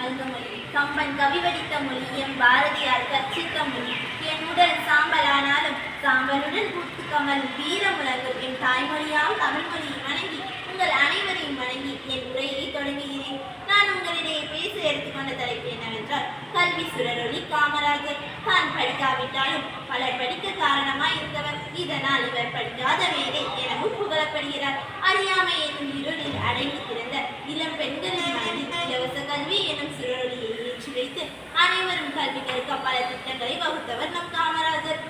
வாழ்ந்த மொழி, கம்பன் கவிவடித்த மொழி, எம் பாரதியார் கற்பித்த மொழி. என் உடல் சாம்பலானாலும் சாம்பலுடன் பூத்து கமலும் வீர முழங்கும் என் தாய்மொழியாம் தமிழ்மொழியை வணங்கி உங்கள் அனைவரையும் வணங்கி என் உரையை தொடங்குகிறேன். நான் உங்களிடையே பேச எடுத்துக்கொண்ட தலைப்பு என்னவென்றால் கல்வி சுடரொளி காமராஜர். தான் படிக்காவிட்டாலும் பலர் படிக்க காரணமாய் இருந்தவர். இதனால் இவர் படிக்காத மேதை எனவும் புகழப்படுகிறார். அறியாமை என்னும் இருளில் அடைந்து கிடந்த இளம் பெண்களின் மனதில் இலவச கல்வி எனும் சுடரொளியை ஏற்றி வைத்து அனைவரும் கல்வி கற்க பல திட்டங்களை வகுத்தவர் நம் காமராஜர்.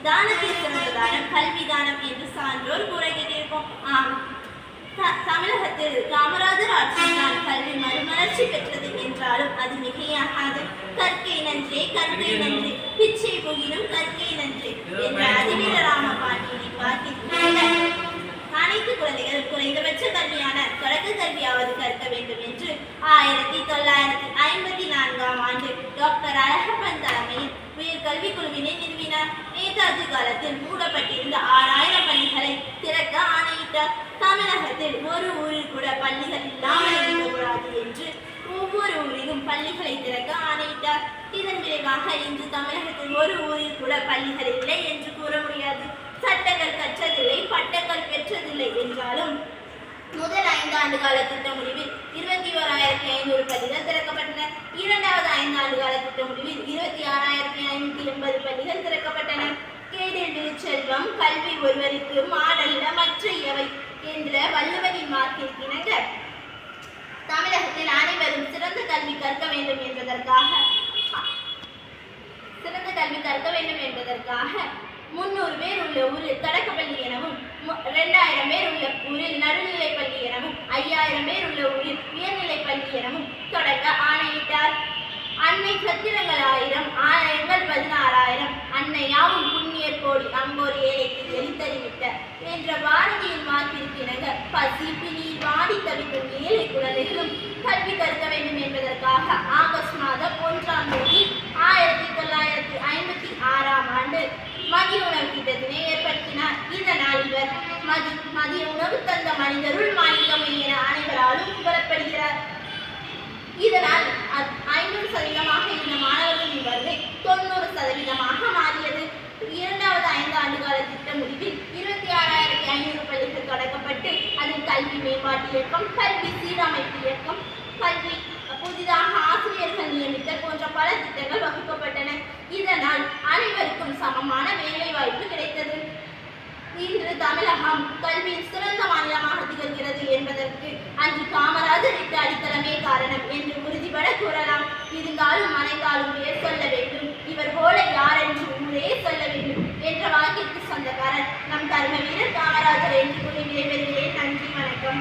தானத்தில் சிறந்த தானம் கல்வி தானம் என்று சான்றோர் கூற கேட்டிருப்போம். தமிழகத்தில் காமராஜர் ஆட்சியில்தான் கல்வி மறுமலர்ச்சி பெற்றது என்றாலும் அது மிகையாகாது. கற்கை நன்றே கற்கை நன்றே பிச்சை புகினும் கற்கை நன்றே என்ற அதிவீர ராம பாண்டியனை பார்த்து அனைத்து குழந்தைகளும் குறைந்தபட்ச கல்வியான தொடக்க கல்வியாவது கற்க வேண்டும் என்று 1954ஆம் ஆண்டு டாக்டர் அழகப்பன் தலைமையில் உயர்கல்விக் குழுவினை நிறுவினார். நேதாஜி காலத்தில் மூடப்பட்டிருந்த 6000 பள்ளிகளை திறக்க ஆணையிட்டார். தமிழகத்தில் ஒரு ஊரில் கூட பள்ளிகள் இல்லாமல் இருக்கக்கூடாது என்று ஒவ்வொரு ஊரிலும் பள்ளிகளை திறக்க ஆணையிட்டார். இதன் விளைவாக இன்று தமிழகத்தில் ஒரு ஊரில் கூட பள்ளிகள் இல்லை என்று கூற முடியாது. சட்டங்கள் கற்றதில்லை, பட்டங்கள் பெற்றதில்லை என்றாலும் முதல் 5 ஆண்டு கால திட்ட முடிவில் 21,500 பள்ளிகள் திறக்கப்பட்டன. இரண்டாவது 5 ஆண்டு கால திட்ட முடிவில் 26,580 பள்ளிகள் திறக்கப்பட்டன. கேடில் விழுச்செல்வம் கல்வி ஒருவருக்கு மாடல்ல மற்ற எவை என்ற வள்ளுவரின் வாக்கிற்கிணங்க தமிழகத்தில் அனைவரும் சிறந்த கல்வி கற்க வேண்டும் என்பதற்காக 300 பேர் உள்ள ஊரில் தொடக்கப்பள்ளி எனவும் 2000 பேர் உள்ள ஊரில் நடுநிலை பள்ளி எனவும் 5000 பேர் உள்ள ஊரில் உயர்நிலை பள்ளி எனவும் தொடக்க ஆணையிட்டார். அன்னை சத்திரங்கள் 1000, ஆலயங்கள் 16,000, அன்னையாவும் புண்ணியர் கோடி அங்கோர் ஏழைக்கு எழுத்தறிவிட்ட என்ற பாரதியின் வாக்கிற்கிணங்க பசி பிணியில் வாடி தவிக்கும் ஏழை குழந்தைகளும் கல்வி கற்க வேண்டும் என்பதற்காக ஆகஸ்ட் மாதம் 1ஆம் தேதி 1956ஆம் ஆண்டு மதிய உணவு திட்டத்தினை ஏற்படுத்தினார். இதனால் இவர் மதிய உணவு தந்த மனிதருள் மாணிக்கமை என அனைவராலும் புகழப்படுகிறார். இதனால் 50% இருந்த மாணவர்களின் வருகை 90% மாறியது. இரண்டாவது 5 ஆண்டு கால திட்ட முடிவில் 26,500 பள்ளிகள் தொடக்கப்பட்டு அதில் கல்வி மேம்பாட்டு இயக்கம், கல்வி சீரமைப்பு இயக்கம், கல்வி புதிதாக ஆசிரியர்கள் நியமித்தல் போன்ற பல திட்டங்கள் வகுக்கப்பட்டன. இதனால் அனைவருக்கும் சமமான வேலை வாய்ப்பு கிடைத்தது. இன்று தமிழகம் கல்வியில் சிறந்த மாநிலமாக திகழ்கிறது என்பதற்கு அன்று காமராஜர் இட்ட அடித்தளமே காரணம் என்று உறுதிபட கூறலாம். இருந்தாலும் மறைந்தாலும் பேர் சொல்ல வேண்டும், இவர் போல யார் என்று ஊரே சொல்ல வேண்டும் என்ற வாக்கிற்கு சொந்தக்காரர் நம் கர்ம வீரர் காமராஜர் என்று கூறி விடைபெறுகிறேன். நன்றி, வணக்கம்.